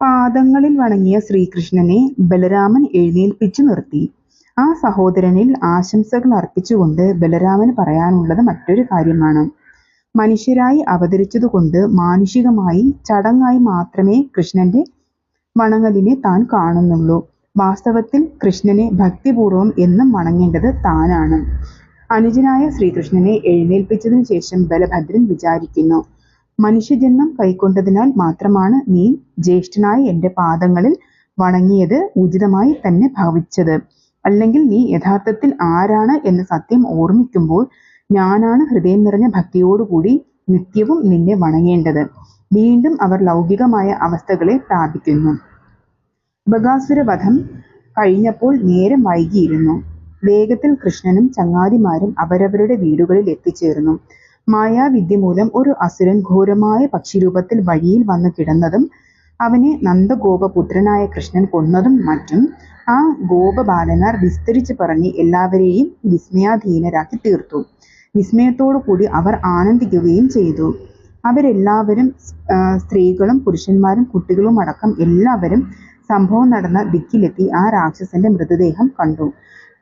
പാദങ്ങളിൽ വണങ്ങിയ ശ്രീകൃഷ്ണനെ ബലരാമൻ എഴുന്നേൽപ്പിച്ചു നിർത്തി. ആ സഹോദരനിൽ ആശംസകൾ അർപ്പിച്ചുകൊണ്ട് ബലരാമന് പറയാനുള്ളത് മറ്റൊരു കാര്യമാണ്. മനുഷ്യരായി അവതരിച്ചതുകൊണ്ട് മാനുഷികമായി ചടങ്ങായി മാത്രമേ കൃഷ്ണന്റെ വണങ്ങലിനെ താൻ കാണുന്നുള്ളൂ. വാസ്തവത്തിൽ കൃഷ്ണനെ ഭക്തിപൂർവം എന്നും വണങ്ങേണ്ടത് താനാണ്. അനുജനായ ശ്രീകൃഷ്ണനെ എഴുന്നേൽപ്പിച്ചതിനു ശേഷം ബലഭദ്രൻ വിചാരിക്കുന്നു, മനുഷ്യജന്മം കൈക്കൊണ്ടതിനാൽ മാത്രമാണ് നീ ജ്യേഷ്ഠനായ എന്റെ പാദങ്ങളിൽ വണങ്ങിയത് ഉചിതമായി തന്നെ ഭാവിച്ചത്. അല്ലെങ്കിൽ നീ യഥാർത്ഥത്തിൽ ആരാണ് എന്ന സത്യം ഓർമ്മിക്കുമ്പോൾ ഞാനാണ് ഹൃദയം നിറഞ്ഞ ഭക്തിയോടുകൂടി നിത്യവും നിന്നെ വണങ്ങേണ്ടത്. വീണ്ടും അവർ ലൗകികമായ അവസ്ഥകളെ പ്രാപിക്കുന്നു. ബകാസുരവധം കഴിഞ്ഞപ്പോൾ നേരം വൈകിയിരുന്നു. വേഗത്തിൽ കൃഷ്ണനും ചങ്ങാതിമാരും അവരവരുടെ വീടുകളിൽ എത്തിച്ചേർന്നു. മായാവിദ്യ മൂലം ഒരു അസുരൻ ഘോരമായ പക്ഷിരൂപത്തിൽ വഴിയിൽ വന്നു കിടന്നതും അവനെ നന്ദഗോപപുത്രനായ കൃഷ്ണൻ കൊന്നതും മറ്റും ആ ഗോപബാലന്മാർ വിസ്തരിച്ച് പറഞ്ഞ് എല്ലാവരെയും വിസ്മയാധീനരാക്കി തീർത്തു. വിസ്മയത്തോടു കൂടി അവർ ആനന്ദിക്കുകയും ചെയ്തു. അവരെല്ലാവരും, സ്ത്രീകളും പുരുഷന്മാരും കുട്ടികളും അടക്കം എല്ലാവരും സംഭവം നടന്ന ദിക്കിലെത്തി ആ രാക്ഷസന്റെ മൃതദേഹം കണ്ടു.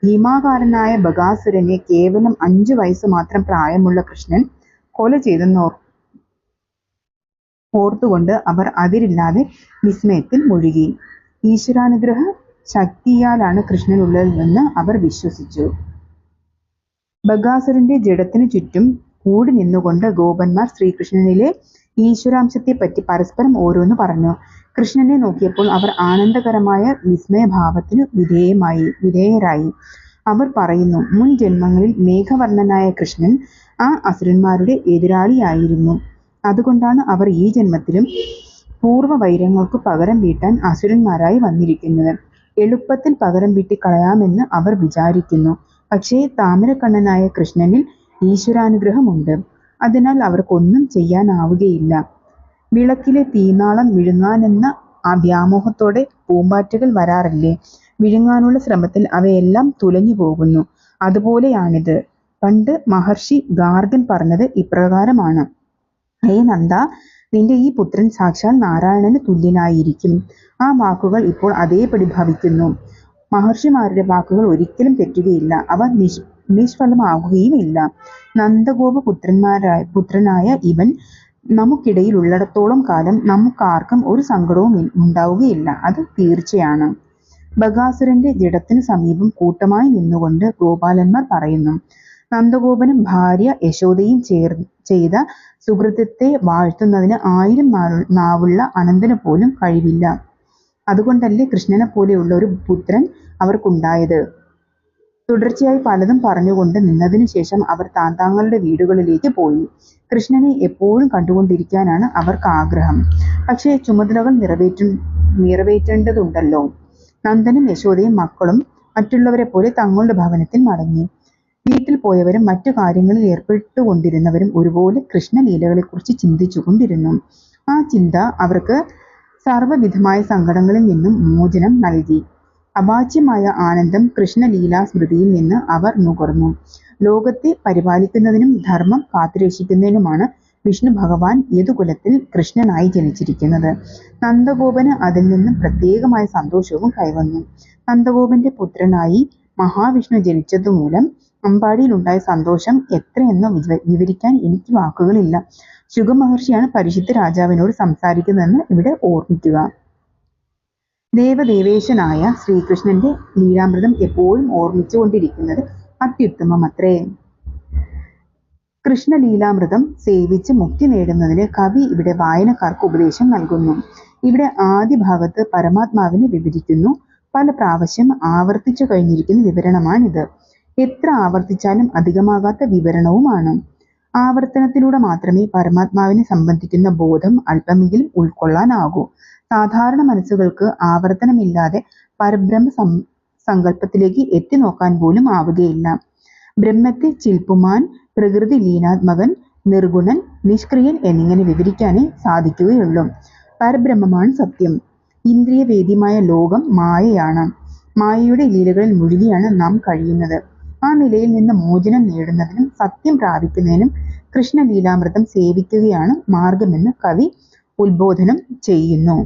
ഭീമാകാരനായ ബകാസുരനെ കേവലം 5 വയസ്സ് മാത്രം പ്രായമുള്ള കൃഷ്ണൻ കൊല ഓർത്തുകൊണ്ട് അവർ അതിരില്ലാതെ വിസ്മയത്തിൽ മുഴുകി. ഈശ്വരാനുഗ്രഹ ശക്തിയാലാണ് കൃഷ്ണനുള്ളതെന്ന് അവർ വിശ്വസിച്ചു. ബകാസുരന്റെ ജഡത്തിനു ചുറ്റും കൂടി നിന്നുകൊണ്ട് ഗോപന്മാർ ശ്രീകൃഷ്ണനിലെ ഈശ്വരാംശത്തെപ്പറ്റി പരസ്പരം ഓരോന്ന് പറഞ്ഞു. കൃഷ്ണനെ നോക്കിയപ്പോൾ അവർ ആനന്ദകരമായ വിസ്മയഭാവത്തിനു വിധേയരായി. അവർ പറയുന്നു, മുൻ ജന്മങ്ങളിൽ മേഘവർണ്ണനായ കൃഷ്ണൻ ആ അസുരന്മാരുടെ എതിരാളിയായിരുന്നു. അതുകൊണ്ടാണ് അവർ ഈ ജന്മത്തിലും പൂർവ്വ വൈരങ്ങൾക്ക് പകരം വീട്ടാൻ അസുരന്മാരായി വന്നിരിക്കുന്നത്. എളുപ്പത്തിൽ പകരം വീട്ടിക്കളയാമെന്ന് അവർ വിചാരിക്കുന്നു. പക്ഷേ താമരക്കണ്ണനായ കൃഷ്ണനിൽ ഈശ്വരാനുഗ്രഹമുണ്ട്. അതിനാൽ അവർക്കൊന്നും ചെയ്യാനാവുകയില്ല. വിളക്കിലെ തീനാളം വിഴുങ്ങാനെന്ന ആ വ്യാമോഹത്തോടെ പൂമ്പാറ്റകൾ വരാറില്ലേ? വിഴുങ്ങാനുള്ള ശ്രമത്തിൽ അവയെല്ലാം തുലഞ്ഞു പോകുന്നു. അതുപോലെയാണിത്. പണ്ട് മഹർഷി ഗാർഗൻ പറഞ്ഞത് ഇപ്രകാരമാണ്: ഹേ നന്ദ, നിന്റെ ഈ പുത്രൻ സാക്ഷാൽ നാരായണന് തുല്യനായിരിക്കും. ആ വാക്കുകൾ ഇപ്പോൾ അതേപടി ഭവിക്കുന്നു. മഹർഷിമാരുടെ വാക്കുകൾ ഒരിക്കലും തെറ്റുകയില്ല. അവ നിഷ്ഫലമാകുകയുമില്ല. പുത്രനായ ഇവൻ നമുക്കിടയിൽ ഉള്ളിടത്തോളം കാലം നമുക്കാർക്കും ഒരു സങ്കടവും ഉണ്ടാവുകയില്ല. അത് തീർച്ചയാണ്. ബകാസുരന്റെ ജഡത്തിനു സമീപം കൂട്ടമായി നിന്നുകൊണ്ട് ഗോപാലന്മാർ പറയുന്നു, നന്ദഗോപനും ഭാര്യ യശോദയും ചെയ്ത സുകൃതത്തെ വാഴ്ത്തുന്നതിന് 1000 നാവുള്ള അനന്തന് പോലും കഴിവില്ല. അതുകൊണ്ടല്ലേ കൃഷ്ണനെ പോലെയുള്ള ഒരു പുത്രൻ അവർക്കുണ്ടായത്. തുടർച്ചയായി പലതും പറഞ്ഞുകൊണ്ട് നിന്നതിനു ശേഷം അവർ താങ്കളുടെ വീടുകളിലേക്ക് പോയി. കൃഷ്ണനെ എപ്പോഴും കണ്ടുകൊണ്ടിരിക്കാനാണ് അവർക്ക് ആഗ്രഹം. പക്ഷേ ചുമതലകൾ നിറവേറ്റേണ്ടതുണ്ടല്ലോ. നന്ദനും യശോദയും മക്കളും മറ്റുള്ളവരെ പോലെ തങ്ങളുടെ ഭവനത്തിൽ മടങ്ങി. വീട്ടിൽ പോയവരും മറ്റു കാര്യങ്ങളിൽ ഏർപ്പെട്ടുകൊണ്ടിരുന്നവരും ഒരുപോലെ കൃഷ്ണലീലകളെക്കുറിച്ച് ചിന്തിച്ചുകൊണ്ടിരുന്നു. ആ ചിന്ത അവർക്ക് സർവ്വവിധമായ സങ്കടങ്ങളിൽ നിന്നും മോചനം നൽകി. അവാച്യമായ ആനന്ദം കൃഷ്ണലീലാ സ്മൃതിയിൽ നിന്ന് അവർ നുകർന്നു. ലോകത്തെ പരിപാലിക്കുന്നതിനും ധർമ്മം കാത്തുരക്ഷിക്കുന്നതിനുമാണ് വിഷ്ണു ഭഗവാൻ യദുകുലത്തിൽ കൃഷ്ണനായി ജനിച്ചിരിക്കുന്നത്. നന്ദഗോപന് അതിൽ നിന്നും പ്രത്യേകമായ സന്തോഷവും കൈവന്നു. നന്ദഗോപന്റെ പുത്രനായി മഹാവിഷ്ണു ജനിച്ചതുമൂലം അമ്പാടിയിലുണ്ടായ സന്തോഷം എത്രയെന്ന് വിവരിക്കാൻ എനിക്ക് വാക്കുകളില്ല. ശുഗമഹർഷിയാണ് പരിശുദ്ധ രാജാവിനോട് സംസാരിക്കുന്നതെന്ന് ഇവിടെ ഓർമ്മിക്കുക. ദേവദേവേശനായ ശ്രീകൃഷ്ണന്റെ ലീലാമൃതം എപ്പോഴും ഓർമ്മിച്ചുകൊണ്ടിരിക്കുന്നത് അത്യുത്തമമത്രേ. കൃഷ്ണലീലാമൃതം സേവിച്ച് മുക്തി നേടുന്നതിന് കവി ഇവിടെ വായനക്കാർക്ക് ഉപദേശം നൽകുന്നു. ഇവിടെ ആദ്യ ഭാഗത്ത് പരമാത്മാവിനെ വിവരിക്കുന്നു. പല പ്രാവശ്യം ആവർത്തിച്ചു കഴിഞ്ഞിരിക്കുന്ന വിവരണമാണിത്. എത്ര ആവർത്തിച്ചാലും അധികമാകാത്ത വിവരണവുമാണ്. ആവർത്തനത്തിലൂടെ മാത്രമേ പരമാത്മാവിനെ സംബന്ധിക്കുന്ന ബോധം അല്പമെങ്കിലും ഉൾക്കൊള്ളാനാകൂ. സാധാരണ മനസ്സുകൾക്ക് ആവർത്തനമില്ലാതെ പരബ്രഹ്മ സങ്കല്പത്തിലേക്ക് എത്തി നോക്കാൻ പോലും ആവുകയില്ല. ബ്രഹ്മത്തെ ചിൽപ്പുമാൻ, പ്രകൃതി ലീനാത്മകൻ, നിർഗുണൻ, നിഷ്ക്രിയൻ എന്നിങ്ങനെ വിവരിക്കാനേ സാധിക്കുകയുള്ളൂ. പരബ്രഹ്മമാണ് സത്യം. ഇന്ദ്രിയവേദ്യമായ ലോകം മായയാണ്. മായയുടെ ലീലകളിൽ മുഴുകിയാണ് നാം കഴിയുന്നത്. ആ നിലയിൽ നിന്ന് മോചനം നേടുന്നതിനും സത്യം പ്രാപിക്കുന്നതിനും കൃഷ്ണലീലാമൃതം സേവിക്കുകയാണ് മാർഗമെന്ന് കവി ഉത്ബോധനം ചെയ്യുന്നു.